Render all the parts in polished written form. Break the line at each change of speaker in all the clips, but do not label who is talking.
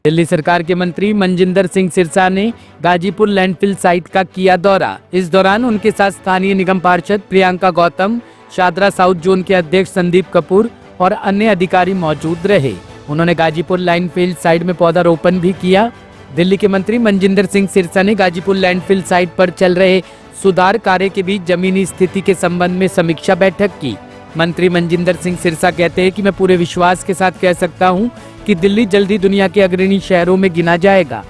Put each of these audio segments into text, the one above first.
दिल्ली सरकार के मंत्री मनजिंदर सिंह सिरसा ने गाजीपुर लैंडफिल साइट का किया दौरा। इस दौरान उनके साथ स्थानीय निगम पार्षद प्रियंका गौतम, शादरा साउथ जोन के अध्यक्ष संदीप कपूर और अन्य अधिकारी मौजूद रहे। उन्होंने गाजीपुर लैंडफिल साइट में पौधारोपण भी किया। दिल्ली के मंत्री मनजिंदर सिंह सिरसा ने गाजीपुर लैंडफिल साइट पर चल रहे सुधार कार्य के बीच जमीनी स्थिति के संबंध में समीक्षा बैठक की। मंत्री मनजिंदर सिंह सिरसा कहते हैं कि मैं पूरे विश्वास के साथ कह सकता हूं कि दिल्ली जल्दी दुनिया के अग्रणी शहरों में गिना जाएगा।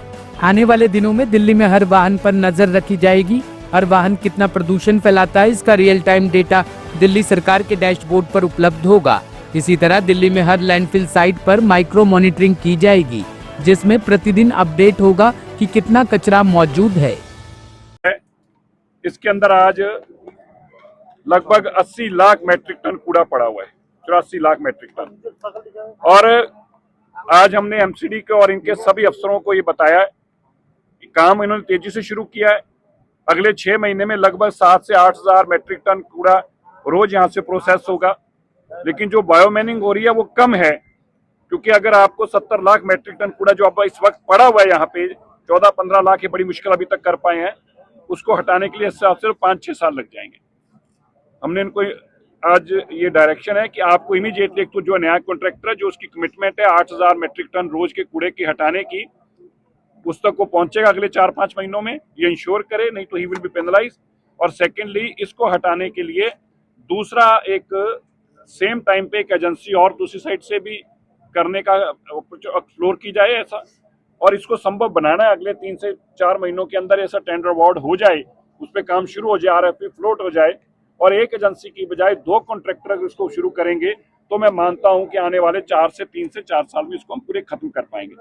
आने वाले दिनों में दिल्ली में हर वाहन पर नजर रखी जाएगी। हर वाहन कितना प्रदूषण फैलाता है, इसका रियल टाइम डेटा दिल्ली सरकार के डैशबोर्ड पर उपलब्ध होगा। इसी तरह दिल्ली में हर लैंडफिल साइट पर माइक्रो मॉनिटरिंग की जाएगी, जिसमें प्रतिदिन अपडेट होगा कि कितना कचरा मौजूद है।
इसके अंदर आज लगभग 80 लाख मैट्रिक टन कूड़ा पड़ा हुआ है, 84 लाख मैट्रिक टन। और आज हमने एमसीडी को और इनके सभी अफसरों को ये बताया है कि काम इन्होंने तेजी से शुरू किया है। अगले 6 महीने में लगभग 7 से 8 हजार मैट्रिक टन कूड़ा रोज यहाँ से प्रोसेस होगा। लेकिन जो बायोमैनिंग हो रही है वो कम है, क्योंकि अगर आपको 70 लाख मैट्रिक टन कूड़ा जो अब इस वक्त पड़ा हुआ है यहाँ पे 14-15 लाख, ये बड़ी मुश्किल अभी तक कर पाए हैं, उसको हटाने के लिए सिर्फ 5-6 साल लग जाएंगे। हमने इनको आज ये डायरेक्शन है कि आपको इमीडिएटली, एक तो जो नया कॉन्ट्रैक्टर है जो उसकी कमिटमेंट है 8000 मैट्रिक टन रोज के कूड़े की हटाने की, उस तक वो पहुंचेगा अगले 4-5 महीनों में, ये इंश्योर करे, नहीं तो ही विल बी पेनलाइज। और सेकेंडली, इसको हटाने के लिए दूसरा एक सेम टाइम पे एक एजेंसी और दूसरी साइड से भी करने का एक्सप्लोर की जाए ऐसा, और इसको संभव बनाना है। अगले 3 से 4 महीनों के अंदर ऐसा टेंडर अवार्ड हो जाए, उस पर काम शुरू हो जाए, आरएफपी फ्लोट हो जाए, और एक एजेंसी की बजाय 2 कॉन्ट्रैक्टर इसको शुरू करेंगे, तो मैं मानता हूं कि आने वाले 3 से 4 साल में इसको हम पूरे खत्म कर पाएंगे।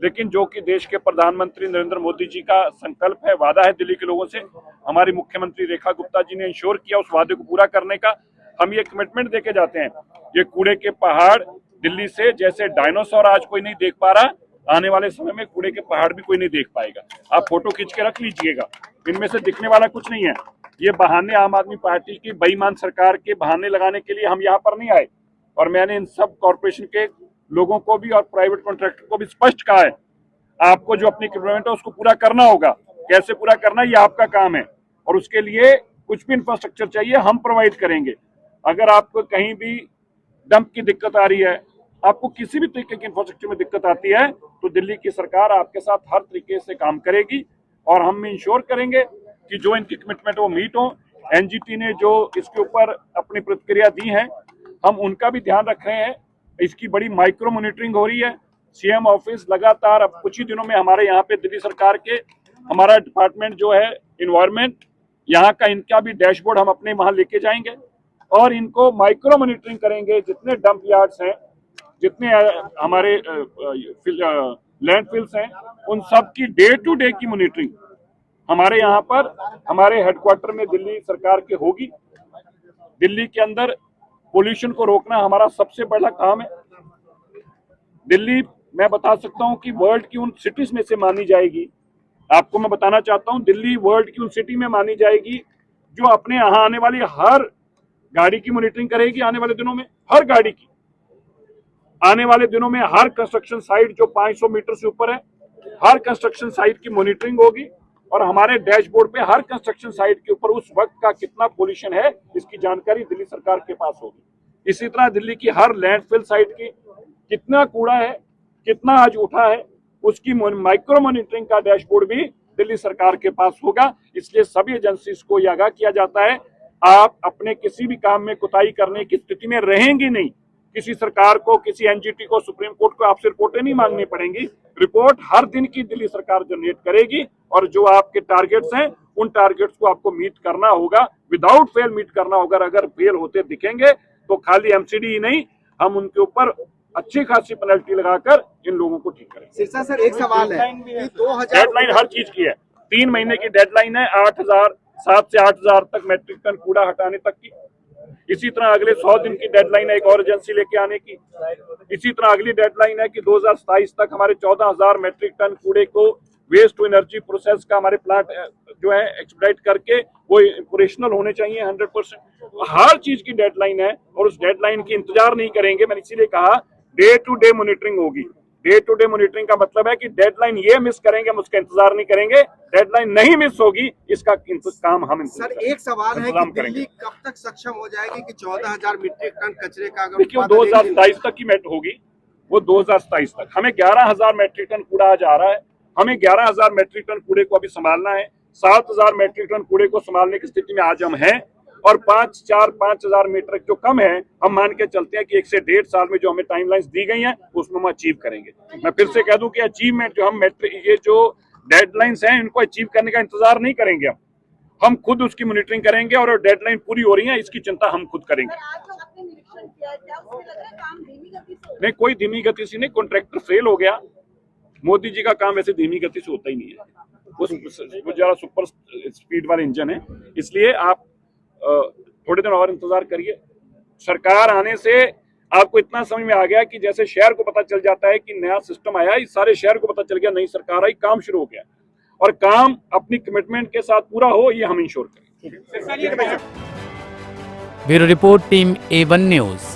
लेकिन जो कि देश के प्रधानमंत्री नरेंद्र मोदी जी का संकल्प है, वादा है दिल्ली के लोगों से, हमारी मुख्यमंत्री रेखा गुप्ता जी ने इंश्योर किया उस वादे को पूरा करने का। हम ये कमिटमेंट देके जाते हैं। ये कूड़े के पहाड़ दिल्ली से, जैसे डायनासोर आज कोई नहीं देख पा रहा, आने वाले समय में कूड़े के पहाड़ भी कोई नहीं देख पाएगा। आप फोटो खींच के रख लीजिएगा, इनमें से दिखने वाला कुछ नहीं है। ये बहाने आम आदमी पार्टी की बेईमान सरकार के बहाने लगाने के लिए हम यहाँ पर नहीं आए। और मैंने इन सब कॉर्पोरेशन के लोगों को भी और प्राइवेट कॉन्ट्रैक्टर को भी स्पष्ट कहा है, आपको जो अपनी कमिटमेंट है उसको पूरा करना होगा। कैसे पूरा करना, ये आपका काम है, और उसके लिए कुछ भी इंफ्रास्ट्रक्चर चाहिए हम प्रोवाइड करेंगे। अगर आपको कहीं भी डंप की दिक्कत आ रही है, आपको किसी भी तरीके की इंफ्रास्ट्रक्चर में दिक्कत आती है, तो दिल्ली की सरकार आपके साथ हर तरीके से काम करेगी, और हम इंश्योर करेंगे कि जो इनकी कमिटमेंट वो मीट हो। एनजीटी ने जो इसके ऊपर अपनी प्रतिक्रिया दी है, हम उनका भी ध्यान रख रहे हैं। इसकी बड़ी माइक्रो मॉनिटरिंग हो रही है। सीएम ऑफिस लगातार, अब कुछ ही दिनों में हमारे यहाँ पे दिल्ली सरकार के हमारा डिपार्टमेंट जो है इन्वायरमेंट, यहाँ का इनका भी डैशबोर्ड हम अपने वहां लेके जाएंगे और इनको माइक्रो मॉनिटरिंग करेंगे। जितने डंप यार्ड्स हैं, जितने हमारे लैंडफिल्स हैं, उन सब की डे टू डे की मॉनिटरिंग हमारे यहाँ पर हमारे हेडक्वार्टर में दिल्ली सरकार के होगी। दिल्ली के अंदर पोल्यूशन को रोकना हमारा सबसे बड़ा काम है। दिल्ली, मैं बता सकता हूं कि वर्ल्ड की उन सिटीज में से मानी जाएगी। आपको मैं बताना चाहता हूं, दिल्ली वर्ल्ड की उन सिटी में मानी जाएगी जो अपने यहाँ आने वाली हर गाड़ी की मॉनिटरिंग करेगी। आने वाले दिनों में हर गाड़ी की, आने वाले दिनों में हर कंस्ट्रक्शन साइट जो 500 मीटर से ऊपर है, हर कंस्ट्रक्शन साइट की मॉनिटरिंग होगी, और हमारे डैशबोर्ड पे हर कंस्ट्रक्शन साइट के ऊपर उस वक्त का कितना पोल्यूशन है इसकी जानकारी दिल्ली सरकार के पास होगी। इसी तरह दिल्ली की हर लैंडफिल साइट की कितना कूड़ा है, कितना आज उठा है, उसकी माइक्रो मॉनिटरिंग का डैशबोर्ड भी दिल्ली सरकार के पास होगा। इसलिए सभी एजेंसीज को यह आगाह किया जाता है, आप अपने किसी भी काम में कोताही करने की स्थिति में रहेंगे नहीं। किसी सरकार को, किसी एनजीटी को, सुप्रीम कोर्ट को आपसे रिपोर्टें नहीं मांगनी पड़ेंगी। रिपोर्ट हर दिन की दिल्ली सरकार जनरेट करेगी, और जो आपके टारगेट्स हैं उन टारगेट्स को आपको मीट करना होगा, विदाउट फेल मीट करना होगा। अगर फेल होते दिखेंगे तो खाली एमसीडी ही नहीं, हम उनके ऊपर अच्छी खासी पेनल्टी लगाकर इन लोगों को ठीक करेंगे।
सिरसा सर, एक सवाल है कि 2000
डेडलाइन हर चीज की है, 3 महीने की डेडलाइन है, 7 से 8000 तक मैट्रिक टन कूड़ा हटाने तक की। इसी तरह अगले 100 दिन की डेडलाइन है एक और एजेंसी लेके आने की। इसी तरह अगली डेडलाइन है कि 2027 तक हमारे 14000 मैट्रिक टन कूड़े को वेस्ट टू एनर्जी प्रोसेस का हमारे प्लांट जो है एक्सपेडाइट करके वो ऑपरेशनल होने चाहिए 100%। हर चीज की डेडलाइन है, और उस डेडलाइन की इंतजार नहीं करेंगे। मैंने इसीलिए कहा डे टू डे मॉनिटरिंग होगी। डे टू डे मॉनिटरिंग का मतलब है कि डेडलाइन ये मिस करेंगे हम उसका इंतजार नहीं करेंगे, डेडलाइन नहीं मिस होगी इसका काम हम
सर एक सवाल है कि दिल्ली कब तक सक्षम हो जाएगी कि 14,000 मीट्रिक टन कचरे का अगर
देखिए 2027 तक की मेट होगी, वो 2027 तक। हमें 11,000 मैट्रिक टन कूड़ा आज आ रहा है, हमें 11,000 मैट्रिक टन कूड़े को अभी संभालना है। 7,000 मैट्रिक टन कूड़े को संभालने की स्थिति में आज हम हैं, और 5,000 मीट्रिक जो कम है हम मान के चलते हैं कि 1 से 1.5 साल में जो हमें टाइमलाइंस दी गई हैं उसमें हम अचीव करेंगे। मैं फिर से कह दूं कि अचीवमेंट जो हम ये जो डेडलाइंस हैं इनको अचीव करने का इंतजार नहीं करेंगे, हम खुद उसकी मॉनिटरिंग करेंगे और डेडलाइन पूरी हो रही है इसकी चिंता हम खुद करेंगे। नहीं, कोई धीमी गति से नहीं, कॉन्ट्रैक्टर फेल हो गया। मोदी जी का काम वैसे धीमी गति से होता ही नहीं है, वो जरा सुपर स्पीड वाले इंजन है, इसलिए आप थोड़े दिन और इंतजार करिए। सरकार आने से आपको इतना समझ में आ गया कि जैसे शहर को पता चल जाता है कि नया सिस्टम आया, इस सारे शहर को पता चल गया नई सरकार आई, काम शुरू हो गया, और काम अपनी कमिटमेंट के साथ पूरा हो ये हम इंश्योर करें।
Bureau report team A1 news.